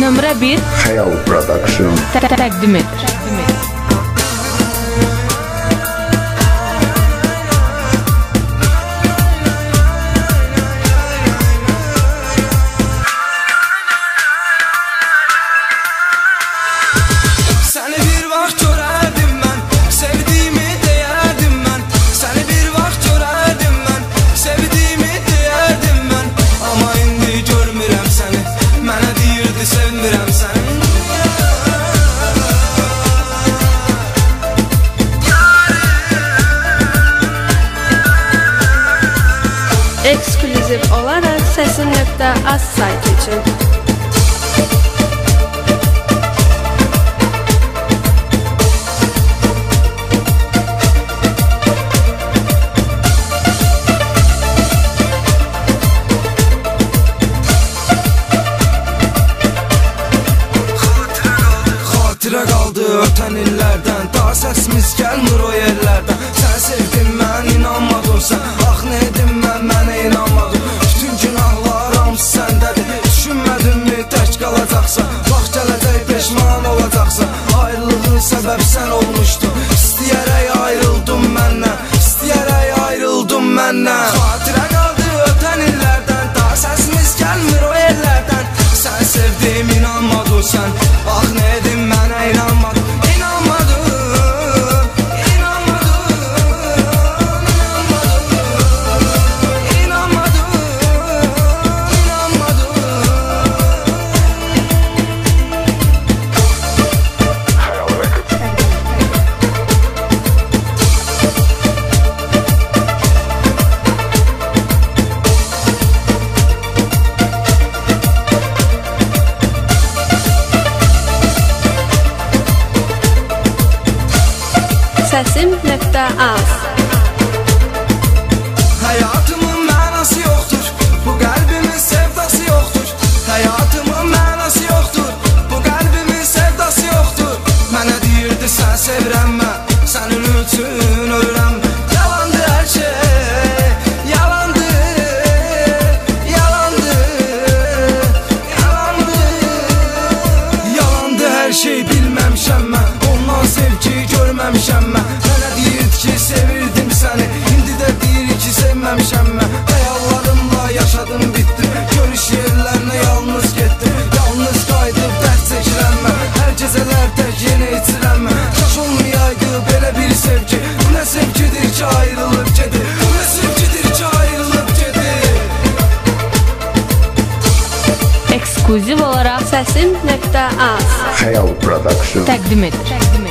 nömrə 1 Xəyal Production təqdim edir. Eksklüziv olaraq Səsim.az saytı üçün. Xatirə qaldı ötən illərdən, daha səsimiz gəlmir o yerlərdən. Sən sevdin, mən inanmadın sən, ax nə edim mən, mənə inanmadın. Bütün günahlar hamısı səndədir, düşünmədinmi tək qalacaqsan, vaxt gələcək peşman olacaqsan. Ayrılığın səbəb sən olmuşdun, istəyərək ayrıldın məndən, istəyərək ayrıldın məndən. Xatirə qaldı ötən illərdən, daha səsimiz gəlmir o yerlərdən. Sən sevdim, inanmadın sən, ax nə edim mənə inanmadın. Səsim.az Həyatımın mənası yoxdur, bu qəlbimin sevdası yoxdur. Həyatımın mənası yoxdur, bu qəlbimin sevdası yoxdur. Mənə deyirdi sən sevirəm mən, sənin üçün ölürəm. Yalandı hər şey, yalandı, yalandı, yalandı, yalandı hər şey, bilməmişəm mən, ondan sevgi görməmişəm mən. Mənə deyirdi ki sevirdim səni, indi də deyir ki sevməmişəm mən. Xəyallarımla yaşadım bitdim, görüş yerlərinə yalnız getdim, yalnız qayıdıb dərd çəkirəm mən. Hər gecələr tək yenə içirəm mən, kaş olmayaydı belə bir sevgi. Bu nə sevgidir ki ayrılıb gedir, bu nə sevgidir ki ayrılıb gedir. Eksklüziv olaraq Səsim.az Xəyal Production təqdim edir.